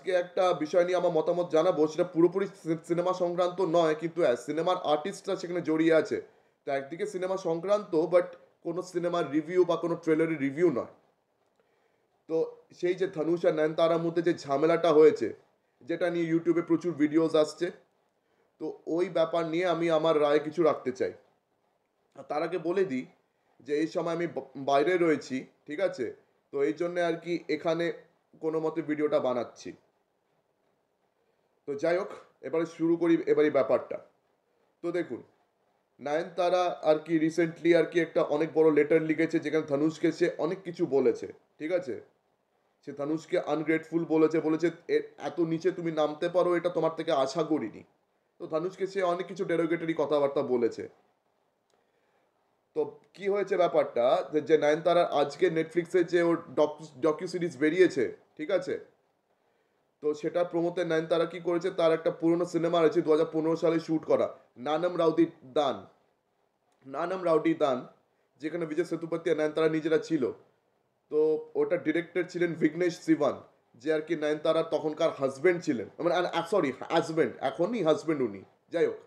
আজকে একটা বিষয় নিয়ে আমার মতামত জানাবো, সেটা পুরোপুরি সিনেমা সংক্রান্ত নয়, কিন্তু সিনেমার আর্টিস্টরা সেখানে জড়িয়ে আছে। তো একদিকে সিনেমা সংক্রান্ত, বাট কোনো সিনেমার রিভিউ বা কোনো ট্রেলারের রিভিউ নয়। তো সেই যে ধনুষ আর নয়নতারার মধ্যে যে ঝামেলাটা হয়েছে, যেটা নিয়ে ইউটিউবে প্রচুর ভিডিওস আসছে, তো ওই ব্যাপার নিয়ে আমি আমার রায় কিছু রাখতে চাই। আর তার আগে বলে দিই যে এই সময় আমি বাইরে রয়েছি, ঠিক আছে? তো এই জন্য আর কি এখানে কোনো মতে ভিডিওটা বানাচ্ছি। তো যাই হোক, এবারে শুরু করি এবারে ব্যাপারটা। তো দেখুন, নয়নতারা আর কি রিসেন্টলি আর কি একটা অনেক বড় লেটার লিখেছে, যেখানে ধনুষকে সে অনেক কিছু বলেছে, ঠিক আছে? সে ধনুষকে আনগ্রেটফুল বলেছে, বলেছে এত নিচে তুমি নামতে পারো এটা তোমার থেকে আশা করিনি। তো ধনুষকে সে অনেক কিছু ডেরোগেটরি কথাবার্তা বলেছে। তো কি হয়েছে ব্যাপারটা, যে নয়নতারার আজকে নেটফ্লিক্সে যে ওর ডকিউ সিরিজ বেরিয়েছে, ঠিক আছে? তো সেটা প্রমোতে নয়নতারা কি করেছে, তার একটা পুরনো সিনেমা রয়েছে 2015 সালে শ্যুট করা, নানম রাউদি দান। নানম রাউডি দান, যেখানে বিজয় সেতুপতি আর নয়নতারা নিজেরা ছিল। তো ওটা ডিরেক্টর ছিলেন বিঘ্নেশ শিবান, যে আর কি নয়নতারার তখনকার হাজবেন্ড ছিলেন, মানে সরি হাজবেন্ড, এখনই হাজবেন্ড উনি। যাই হোক,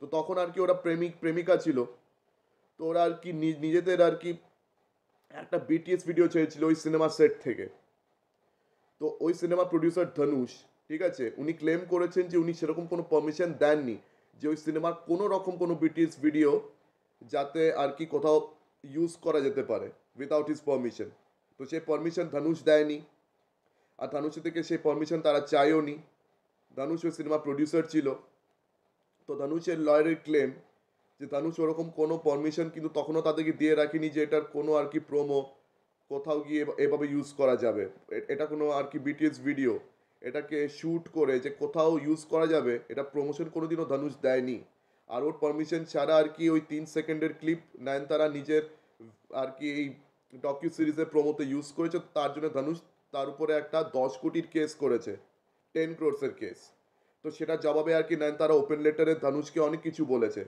তো তখন আর কি ওরা প্রেমিকা ছিল। তো ওরা আর কি নিজেদের আর কি একটা বিটিএস ভিডিও ছেড়েছিল ওই সিনেমা সেট থেকে। তো ওই সিনেমা প্রডিউসার ধনুষ, ঠিক আছে, উনি ক্লেম করেছেন যে উনি সেরকম কোনো পারমিশন দেননি যে ওই সিনেমার কোনো রকম কোনো বিটিএস ভিডিও যাতে আর কি কোথাও ইউজ করা যেতে পারে উইদাউট হিজ পারমিশন। তো সেই পারমিশন ধনুষ দেয়নি, আর ধনুষের থেকে সেই পারমিশন তারা চায়ও নি। ধনুষ ওই সিনেমা প্রডিউসার ছিল। তো ধনুষের লয়ারের ক্লেম যে ধনুষ ওরকম কোনো পারমিশন কিন্তু তখনও তাদেরকে দিয়ে রাখেনি যে এটার কোনো আর কি প্রোমো কোথাও গিয়ে এভাবে ইউজ করা যাবে। এটা কোনো আর কি বিটিএস ভিডিও, এটাকে শ্যুট করে যে কোথাও ইউজ করা যাবে, এটা প্রমোশন কোনোদিনও ধনুষ দেয়নি। আর ওর পারমিশন ছাড়া আর কি ওই 3 সেকেন্ডের ক্লিপ নয়নতারা নিজের আর কি এই ডকিউ সিরিজের প্রমোতে ইউজ করেছে। তার জন্য ধনুষ তার উপরে একটা 10 কোটির কেস করেছে, 10 ক্রোর্সের কেস। তো সেটার জবাবে আর কি নয়নতারা ওপেন লেটারে ধনুষকে অনেক কিছু বলেছে,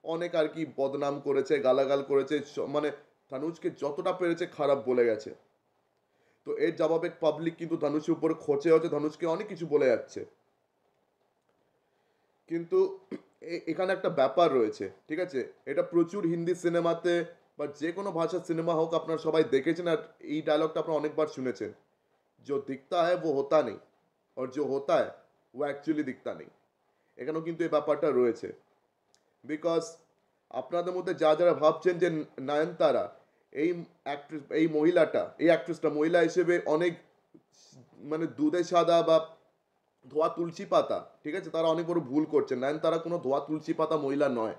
অনেক আর কি বদনাম করেছে, গালাগাল করেছে, মানে ধনুষকে যতটা পেরেছে খারাপ বলে গেছে। তো এর জবাবে পাবলিক কিন্তু ধনুষের উপরে খোঁচে হচ্ছে, ধনুষকে অনেক কিছু বলে যাচ্ছে। কিন্তু এখানে একটা ব্যাপার রয়েছে, ঠিক আছে? এটা প্রচুর হিন্দি সিনেমাতে বা যে কোনো ভাষার সিনেমা হোক আপনারা সবাই দেখেছেন, আর এই ডায়লগটা আপনারা অনেকবার শুনেছেন, जो दिखता है वो होता नहीं और जो होता है वो অ্যাকচুয়ালি দিকতা নেই। এখানেও কিন্তু এই ব্যাপারটা রয়েছে। বিকজ আপনাদের মধ্যে যারা ভাবছেন যে নয়নতারা এই অ্যাক্ট্রেস, এই মহিলাটা, এই অ্যাক্ট্রেসটা মহিলা হিসেবে অনেক মানে দুধে সাদা বা ধোয়া তুলসী পাতা, ঠিক আছে, তারা অনেক বড় ভুল করছে। নয়নতারা কোনো ধোয়া তুলসী পাতা মহিলা নয়।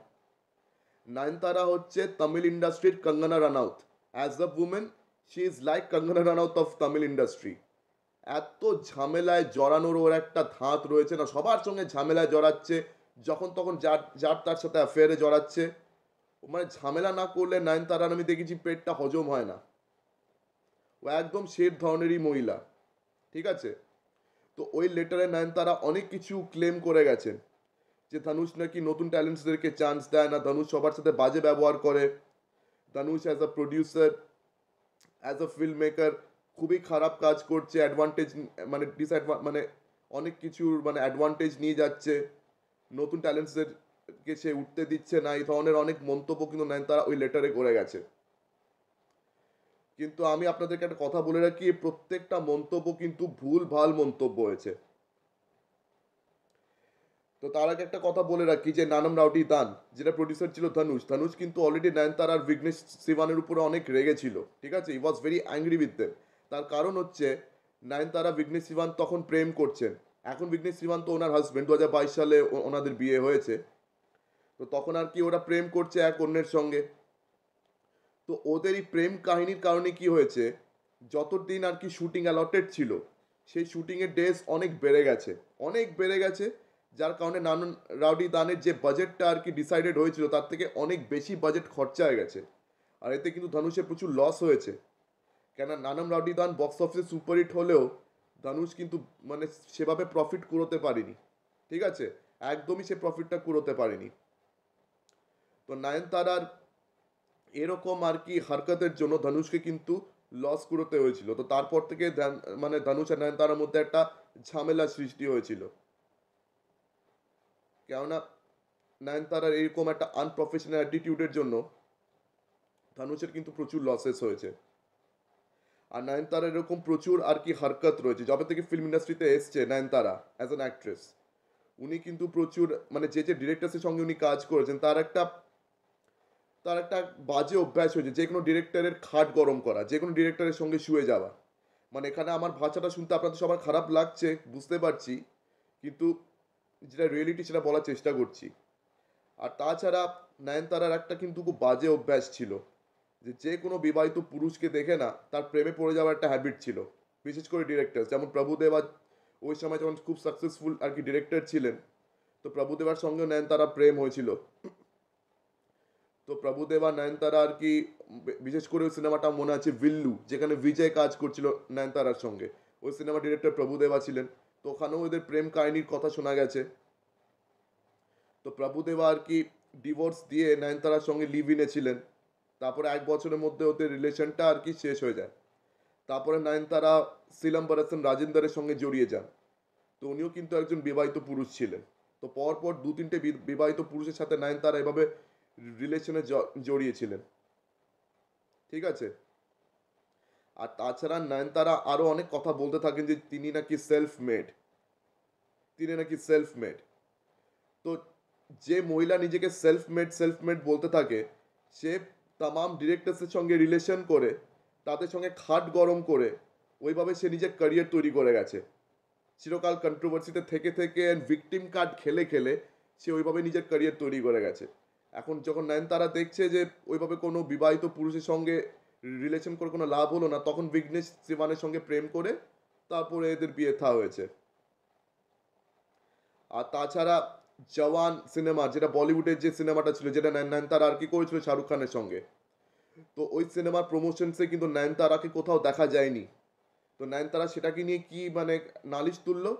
নয়নতারা হচ্ছে তামিল ইন্ডাস্ট্রির Kangana Ranaut. As a women she is like Kangana Ranaut of Tamil industry. এত ঝামেলায় জড়ানোর ওর একটা ধাত রয়েছে না, সবার সঙ্গে ঝামেলায় জড়াচ্ছে, যখন তখন যার যার তার সাথে অ্যাফেয়ারে জড়াচ্ছে। মানে ঝামেলা না করলে নয়নতারার আমি দেখেছি পেটটা হজম হয় না। ও একদম সের ধরনেরই মহিলা, ঠিক আছে? তো ওই লেটারে নয়নতারা অনেক কিছু ক্লেম করে গেছেন, যে ধনুষ নাকি নতুন ট্যালেন্টসদেরকে চান্স দেয় না, ধনুষ সবার সাথে বাজে ব্যবহার করে, Dhanush as a producer, as a filmmaker খুবই খারাপ কাজ করছে, অ্যাডভান্টেজ মানে মানে অনেক কিছুর মানে অ্যাডভান্টেজ নিয়ে যাচ্ছে, নতুন ট্যালেন্টসদেরকে সে উঠতে দিচ্ছে না, এই ধরনের অনেক মন্তব্য কিন্তু নয়নতারা ওই লেটারে করে গেছে। কিন্তু আমি আপনাদেরকে একটা কথা বলে রাখি, এই প্রত্যেকটা মন্তব্য কিন্তু ভুল ভাল মন্তব্য হয়েছে। তো তার আগে একটা কথা বলে রাখি যে নানম রাউডি দান, যেটা প্রডিউসার ছিল ধনুষ, ধনুষ কিন্তু অলরেডি নয়নতারা আর বিঘ্নেশ শিবানের উপরে অনেক রেগে ছিল, ঠিক আছে? He was very angry with them. তার কারণ হচ্ছে নয়নতারা বিঘ্নেশ শিবান তখন প্রেম করছেন। এখন বিঘ্নেশ শিবান তো ওনার হাজবেন্ড, 2022 সালে ওনাদের বিয়ে হয়েছে। তো তখন আর কি ওরা প্রেম করছে এক অন্যের সঙ্গে। তো ওদের এই প্রেম কাহিনীর কারণে কি হয়েছে, যতদিন আর কি শুটিং অ্যালটেড ছিল, সেই শুটিংয়ের ডেজ অনেক বেড়ে গেছে, অনেক বেড়ে গেছে। যার কারণে নানন রাউডি দানের যে বাজেটটা আর কি ডিসাইডেড হয়েছিল, তার থেকে অনেক বেশি বাজেট খরচা হয়ে গেছে। আর এতে কিন্তু ধনুষের প্রচুর লস হয়েছে। কেন, নানম রাউডি দান বক্স অফিসে সুপারহিট হলেও ধনুষ কিন্তু মানে সেভাবে প্রফিট কুড়োতে পারেনি, ঠিক আছে? একদমই সে প্রফিটটা কুড়োতে পারেনি। তো নয়নতারার এরকম আর কি হারকতের জন্য ধনুষকে কিন্তু লস করতে হয়েছিল। তো তারপর থেকে মানে ধনুষ আর নয়নতারার মধ্যে একটা ঝামেলা সৃষ্টি হয়েছিল, কেননা নয়নতারার এরকম একটা আনপ্রফেশনাল অ্যাটিটিউডের জন্য ধানুষের কিন্তু প্রচুর লসেস হয়েছে। আর নয়নতারার এরকম প্রচুর আর কি হরকত রয়েছে, যবে থেকে ফিল্ম ইন্ডাস্ট্রিতে এসছে নয়নতারা অ্যাজ অ্যান অ্যাক্ট্রেস, উনি কিন্তু প্রচুর মানে যে ডিরেক্টরসের সঙ্গে উনি কাজ করেছেন তার একটা বাজে অভ্যাস হয়েছে যে কোনো ডিরেক্টরের খাট গরম করা, যে কোনো ডিরেক্টরের সঙ্গে শুয়ে যাওয়া। মানে এখানে আমার ভাষাটা শুনতে আপনাদের সবার খারাপ লাগছে বুঝতে পারছি, কিন্তু যেটা রিয়েলিটি সেটা বলার চেষ্টা করছি। আর তাছাড়া নয়নতারার একটা কিন্তু খুব বাজে অভ্যাস ছিল, যে কোনো বিবাহিত পুরুষকে দেখে না তার প্রেমে পড়ে যাওয়ার একটা হ্যাবিট ছিল, বিশেষ করে ডিরেক্টর যেমন প্রভুদেবা। ওই সময় যখন খুব সাকসেসফুল আর কি ডিরেক্টর ছিলেন, তো প্রভুদেবার সঙ্গে নয়নতারা প্রেম হয়েছিল। তো প্রভুদেবা নয়নতারা আর কি বিশেষ করে ওই সিনেমাটা মনে আছে ভিল্লু, যেখানে বিজয় কাজ করছিল নয়নতারার সঙ্গে, ওই সিনেমা ডিরেক্টর প্রভুদেবা ছিলেন। তো ওখানেও ওদের প্রেম কাহিনীর কথা শোনা গেছে। তো প্রভুদেবা আর কি ডিভোর্স দিয়ে নয়নতারার সঙ্গে লিভ ইনে ছিলেন। তারপরে 1 বছরের মধ্যে ওদের রিলেশনটা আর কি শেষ হয়ে যায়। তারপরে নয়নতারা সিলম্বরসন রাজেন্দারের সঙ্গে জড়িয়ে যান। তো উনিও কিন্তু একজন বিবাহিত পুরুষ ছিলেন। তো পরপর 2-3টে বিবাহিত পুরুষের সাথে নয়নতারা এভাবে রিলেশনে জড়িয়েছিলেন, ঠিক আছে। আর তাছাড়া নয়নতারা আরো অনেক কথা বলতে থাকেন যে তিনি নাকি সেলফ মেড। তো যে মহিলা নিজেকে সেলফ মেড বলতে থাকে, সে তামাম ডিরেক্টরসের সঙ্গে রিলেশন করে, তাদের সঙ্গে খাট গরম করে, ওইভাবে সে নিজের ক্যারিয়ার তৈরি করে গেছে। চিরকাল কন্ট্রোভার্সিতে থেকে থেকে ভিকটিম কার্ড খেলে খেলে সে ওইভাবে নিজের ক্যারিয়ার তৈরি করে গেছে। এখন যখন নয়নতারা দেখছে যে ওইভাবে কোনো বিবাহিত পুরুষের সঙ্গে রিলেশন করে কোনো লাভ হলো না, তখন বিঘ্নেশ শিবানের সঙ্গে প্রেম করে তারপরে এদের বিয়ে থা হয়েছে। আর তাছাড়া জওয়ান সিনেমা, যেটা বলিউডের যে সিনেমাটা ছিল, যেটা নয়নতারা আর কি করেছিল শাহরুখ খানের সঙ্গে, তো ওই সিনেমার প্রমোশনসে কিন্তু নয়নতারাকে কোথাও দেখা যায়নি। তো নয়নতারা সেটাকে নিয়ে কি মানে নালিশ তুললো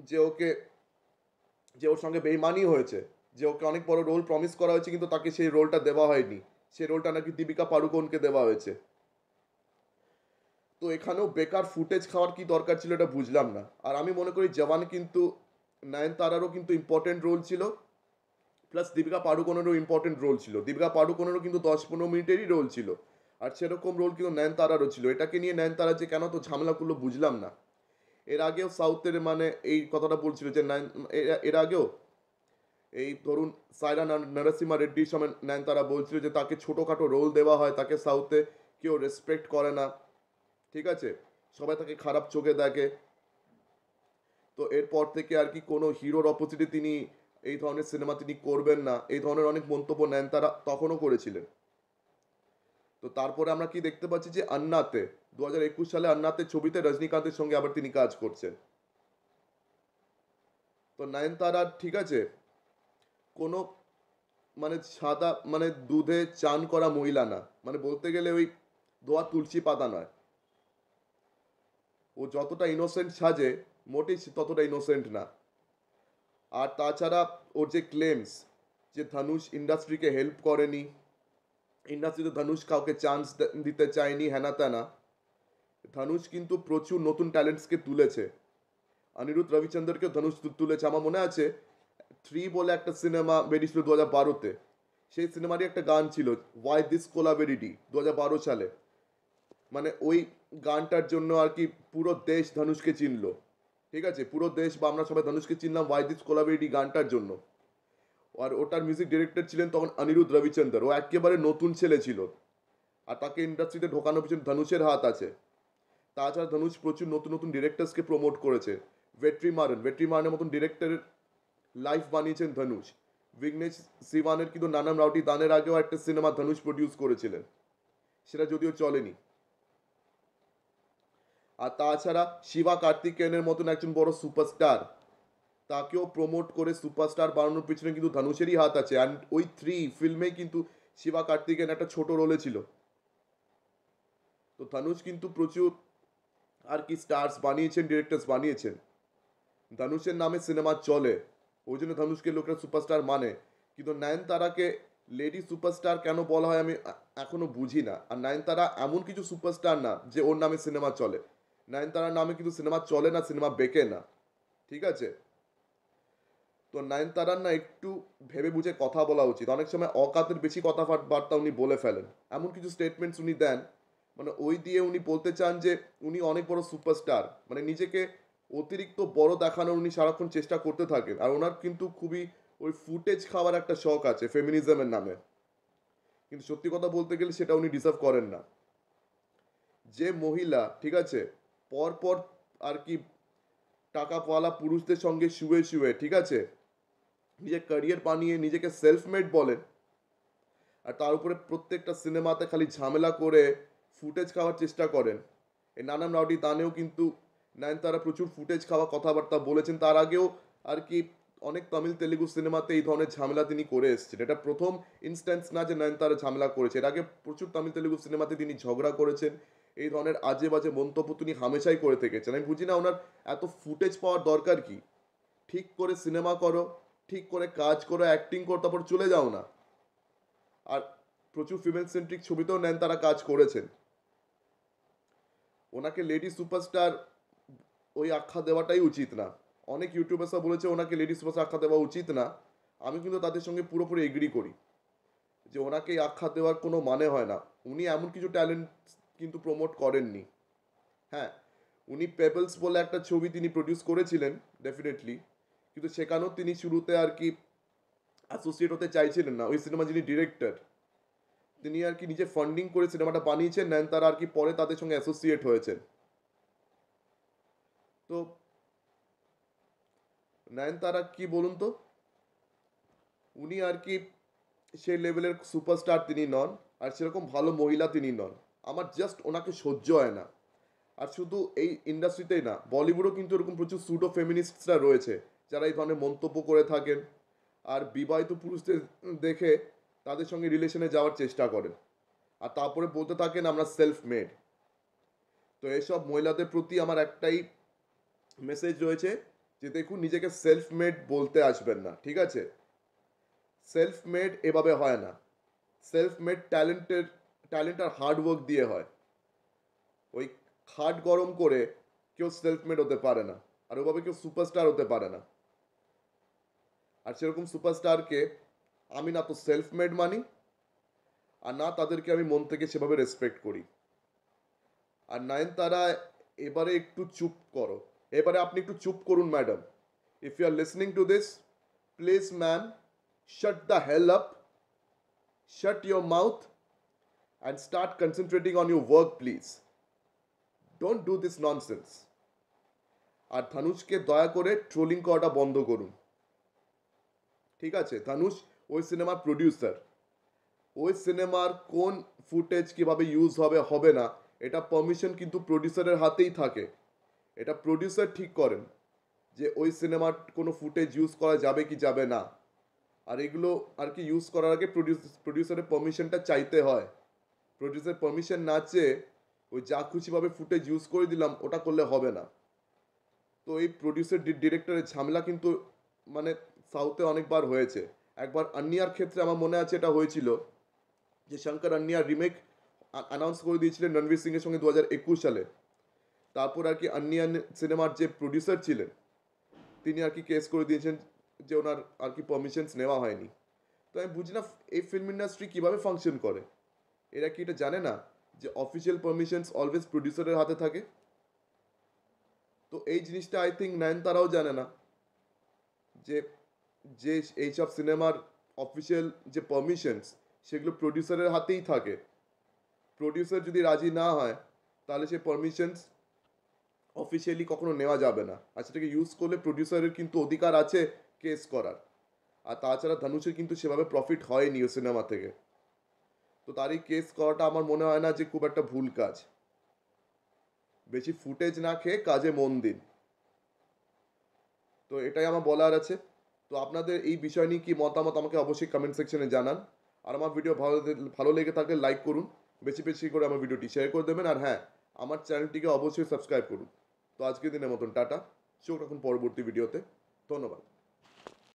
যে ওর সঙ্গে বেইমানি হয়েছে, যে ওকে অনেক বড় রোল প্রমিস করা হয়েছে কিন্তু তাকে সেই রোলটা দেওয়া হয়নি, সেই রোলটা নাকি দীপিকা পাড়ুকোনকে দেওয়া হয়েছে। তো এখানেও বেকার ফুটেজ খাওয়ার কি দরকার ছিল এটা বুঝলাম না। আর আমি মনে করি জওয়ান কিন্তু নয়নতারারও কিন্তু ইম্পর্টেন্ট রোল ছিল, প্লাস দীপিকা পাড়ুকোনেরও ইম্পর্টেন্ট রোল ছিল। দীপিকা পাড়ুকোনেরও কিন্তু 10-15 মিনিটেরই রোল ছিল, আর সেরকম রোল কিন্তু নয়নতারারও ছিল। এটাকে নিয়ে নয়নতারা যে কেন তো ঝামেলা করলো বুঝলাম না। এর আগেও সাউথের মানে এই কথাটা বলছিল যে এর আগেও এই ধরুন সায়রা নরসিমা রেড্ডির সময় নয়নতারা বলছিল যে তাকে ছোটোখাটো রোল দেওয়া হয়, তাকে সাউথে কেউ রেসপেক্ট করে না, ঠিক আছে, সবাই তাকে খারাপ চোখে দেখে। তো এরপর থেকে আর কি কোনো হিরোর অপোজিটে তিনি এই ধরনের সিনেমা তিনি করবেন না, এই ধরনের অনেক মন্তব্য নয়নতারা তখনও করেছিলেন। তো তারপরে আমরা কি দেখতে পাচ্ছি যে আন্নাতে 2021 সালে আন্নাতে ছবিতে রজনীকান্তের সঙ্গে আবার তিনি কাজ করছেন। তো নয়নতারা ঠিক আছে কোনো মানে সাদা মানে দুধে চান করা মহিলা না, মানে বলতে গেলে ওই ধোয়া তুলসী পাতা নয়। ও যতটা ইনোসেন্ট সাজে মোটেই ততটা ইনোসেন্ট না। আর তাছাড়া ওর যে ক্লেমস যে ধনুষ ইন্ডাস্ট্রিকে হেল্প করেনি, ইন্ডাস্ট্রিতে ধনুষ কাউকে চান্স দিতে চায়নি, হ্যানা ত্যানা, ধনুষ কিন্তু প্রচুর নতুন ট্যালেন্টসকে তুলেছে। অনিরুদ্ধ রবিচন্দ্রকেও ধনুষ তুলেছে। আমার মনে আছে 3 বলে একটা সিনেমা বেরিয়েছিল 2012-তে, সেই সিনেমারই একটা গান ছিল ওয়াই দিস কোলাবেরিটি 2012 সালে। মানে ওই গানটার জন্য আর কি পুরো দেশ ধনুষকে চিনলো, ঠিক আছে, পুরো দেশ বা আমরা সবাই ধনুষকে চিনলাম ওয়াই দিস কোলাবেরিটি গানটার জন্য। আর ওটার মিউজিক ডিরেক্টর ছিলেন তখন অনিরুদ্ধ রবিচন্দর, ও একেবারে নতুন ছেলে ছিল, আর তাকে ইন্ডাস্ট্রিতে ঢোকানোর পিছনে ধনুষের হাত আছে। তাছাড়া ধনুষ প্রচুর নতুন নতুন ডিরেক্টরসকে প্রমোট করেছে। ভেট্রিমারনের মতন ডিরেক্টরের লাইফ বানিয়েছেন ধনুষ। বিঘ্নেশ শিবানের কিন্তু নানাম রাউটি দানের আগেও একটা সিনেমা ধনুষ প্রডিউস করেছিলেন, সেটা যদিও চলেনি। আর তাছাড়া শিবা কার্তিকেয়নের মতন একজন বড় সুপারস্টার, তাকেও প্রমোট করে সুপারস্টার বানানোর পিছনে কিন্তু ধনুষেরই হাত আছে। অ্যান্ড ওই 3 ফিল্মে কিন্তু শিবা কার্তিকেয়ন একটা ছোট রোলে ছিল। তো ধনুষ কিন্তু প্রচুর আর কি স্টার্স বানিয়েছেন, ডিরেক্টরস বানিয়েছেন। ধনুষের নামে সিনেমা চলে, ওই জন্য ধনুষকে লোকরা সুপারস্টার মানে। কিন্তু নয়নতারাকে লেডি সুপারস্টার কেন বলা হয় আমি এখনো বুঝি না। আর নয়নতারা এমন কিছু সুপারস্টার না যে ওর নামে সিনেমা চলে। নয়নতারার নামে কিন্তু সিনেমা চলে না, সিনেমা বেঁকে না, ঠিক আছে? তো নয়নতারার না একটু ভেবে বুঝে কথা বলা উচিত। অনেক সময় অকাতের বেশি কথাবার্তা উনি বলে ফেলেন। এমন কিছু স্টেটমেন্টস উনি দেন, মানে ওই দিয়ে উনি বলতে চান যে উনি অনেক বড় সুপারস্টার। মানে নিজেকে অতিরিক্ত বড় দেখানোর উনি সারাক্ষণ চেষ্টা করতে থাকেন। আর উনার কিন্তু খুবই ওই ফুটেজ খাওয়ার একটা শখ আছে ফেমিনিজমের নামে। কিন্তু সত্যি কথা বলতে গেলে সেটা উনি ডিজার্ভ করেন না। যে মহিলা, ঠিক আছে, পরপর আর কি টাকাওয়ালা পুরুষদের সঙ্গে শুয়ে শুয়ে, ঠিক আছে, নিজের ক্যারিয়ার বানিয়ে নিজেকে সেলফ মেড বলেন, আর তার উপরে প্রত্যেকটা সিনেমাতে খালি ঝামেলা করে ফুটেজ খাওয়ার চেষ্টা করেন। এই নানান রাউডি দানেও কিন্তু নয়নতারা প্রচুর ফুটেজ খাওয়া কথাবার্তা বলেছেন। তার আগেও আর কি অনেক তামিল তেলেগু সিনেমাতে এই ধরনের ঝামেলা তিনি করে এসেছেন। এটা প্রথম ইনস্ট্যান্স না যে নয়নতারা ঝামেলা করেছে। এর আগে প্রচুর তামিল তেলেগু সিনেমাতে তিনি ঝগড়া করেছেন। এই ধরনের আজে বাজে মন্তব্য তিনি হামেশাই করে থেকেছেন। আমি বুঝি না ওনার এত ফুটেজ পাওয়ার দরকার কি? ঠিক করে সিনেমা করো, ঠিক করে কাজ করো, অ্যাক্টিং করো, তারপর চলে যাও না। আর প্রচুর ফিমেল সেন্ট্রিক ছবিতেও নয়নতারা কাজ করেছেন। ওনাকে লেডি সুপারস্টার ওই আখ্যা দেওয়াটাই উচিত না। অনেক ইউটিউবার্সরা বলেছে ওনাকে লেডি সুপারস্টার আখ্যা দেওয়া উচিত না। আমি কিন্তু তাদের সঙ্গে পুরোপুরি এগ্রি করি যে ওনাকে এই আখ্যা দেওয়ার কোনো মানে হয় না। উনি এমন কিছু ট্যালেন্ট কিন্তু প্রমোট করেননি। হ্যাঁ, উনি পেবলস বলে একটা ছবি তিনি প্রডিউস করেছিলেন ডেফিনেটলি, কিন্তু সেখানেও তিনি শুরুতে আর কি অ্যাসোসিয়েট হতে চাইছিলেন না। ওই সিনেমা যিনি ডিরেক্টর, তিনি আর কি নিজে ফান্ডিং করে সিনেমাটা বানিয়েছেন, নয়নতারা আর কি পরে তাদের সঙ্গে অ্যাসোসিয়েট হয়েছেন। তো নয়নতারা কি বলুন তো, উনি আর কি সেই লেভেলের সুপারস্টার তিনি নন, আর সেরকম ভালো মহিলা তিনি নন। আমার জাস্ট ওনাকে সহ্য হয় না। আর শুধু এই ইন্ডাস্ট্রিতেই না, বলিউডেও কিন্তু এরকম প্রচুর সুডো ফেমিনিস্টরা রয়েছে যারা এই ধরনের মন্তব্য করে থাকেন আর বিবাহিত পুরুষদের দেখে তাদের সঙ্গে রিলেশনে যাওয়ার চেষ্টা করেন, আর তারপরে বলতে থাকেন আমরা সেলফ মেড। তো এসব মহিলাদের প্রতি আমার একটাই মেসেজ রয়েছে যে দেখুন, নিজেকে সেলফ মেড বলতে আসবেন না, ঠিক আছে? সেলফ মেড এভাবে হয় না। সেলফ মেড ট্যালেন্ট আর হার্ড ওয়ার্ক দিয়ে হয়। ওই খাট গরম করে কেউ সেলফ মেড হতে পারে না, আর ওভাবে কেউ সুপারস্টার হতে পারে না। আর সেরকম সুপারস্টারকে আমি না তো সেলফ মেড মানি, আর না তাদেরকে আমি মন থেকে সেভাবে রেসপেক্ট করি। আর নয়নতারা, এবারে একটু চুপ করো। এবারে আপনি একটু চুপ করুন madam. If you are listening to this, please ma'am, shut the hell up, shut your mouth, and start concentrating on your work, please. Don't do this nonsense. আর ধানুষকে দয়া করে ট্রোলিং করাটা বন্ধ করুন, ঠিক আছে? ধানুষ ওই সিনেমার প্রডিউসার। ওই সিনেমার কোন ফুটেজ কিভাবে ইউজ হবে হবে না, এটা পারমিশন কিন্তু প্রডিউসারের হাতেই থাকে। এটা প্রডিউসার ঠিক করেন যে ওই সিনেমার কোনো ফুটেজ ইউজ করা যাবে কি যাবে না। আর এগুলো আর কি ইউজ করার আগে প্রডিউসারের পারমিশনটা চাইতে হয়। প্রডিউসার পারমিশন না চেয়ে ওই যা খুশিভাবে ফুটেজ ইউজ করে দিলাম, ওটা করলে হবে না। তো এই প্রডিউসার ডিরেক্টরের ঝামেলা কিন্তু মানে সাউথে অনেকবার হয়েছে। একবার আন্নিয়ার ক্ষেত্রে আমার মনে আছে এটা হয়েছিল, যে শঙ্কর আন্নিয়ার রিমেক অ্যানাউন্স করে দিয়েছিলেন রণবীর সিংয়ের সঙ্গে 2021 সালে। তারপর আর কি আন্নিয়ান সিনেমার যে প্রডিউসার ছিলেন তিনি আর কি কেস করে দিয়েছেন যে ওনার আর কি পারমিশনস নেওয়া হয়নি। তো আমি বুঝি না এই ফিল্ম ইন্ডাস্ট্রি কীভাবে ফাংশন করে। এরা কি এটা জানে না যে অফিসিয়াল পারমিশনস অলওয়েজ প্রডিউসারের হাতে থাকে? তো এই জিনিসটা আই থিঙ্ক নয়নতারাও জানে না যে যে এইসব সিনেমার অফিসিয়াল যে পারমিশনস সেগুলো প্রডিউসারের হাতেই থাকে। প্রডিউসার যদি রাজি না হয় তাহলে সে পারমিশনস অফিসিয়ালি কখনো নেওয়া যাবে না, আর সেটাকে ইউজ করলে প্রডিউসারের কিন্তু অধিকার আছে কেস করার। আর তাছাড়া ধানুষের কিন্তু সেভাবে প্রফিট হয়নি ও সিনেমা থেকে। তো তার এই কেস করাটা আমার মনে হয় না যে খুব একটা ভুল কাজ। বেশি ফুটেজ না খেয়ে কাজে মন দিন। তো এটাই আমার বলার আছে। তো আপনাদের এই বিষয় নিয়ে কি মতামত আমাকে অবশ্যই কমেন্ট সেকশনে জানান। আর আমার ভিডিও ভালো লেগে থাকলে লাইক করুন, বেশি বেশি করে আমার ভিডিওটি শেয়ার করে দেবেন, আর হ্যাঁ, আমার চ্যানেলটিকে অবশ্যই সাবস্ক্রাইব করুন। তো আজকের দিনের মতন টাটা, চোখ রাখুন পরবর্তী ভিডিওতে। ধন্যবাদ।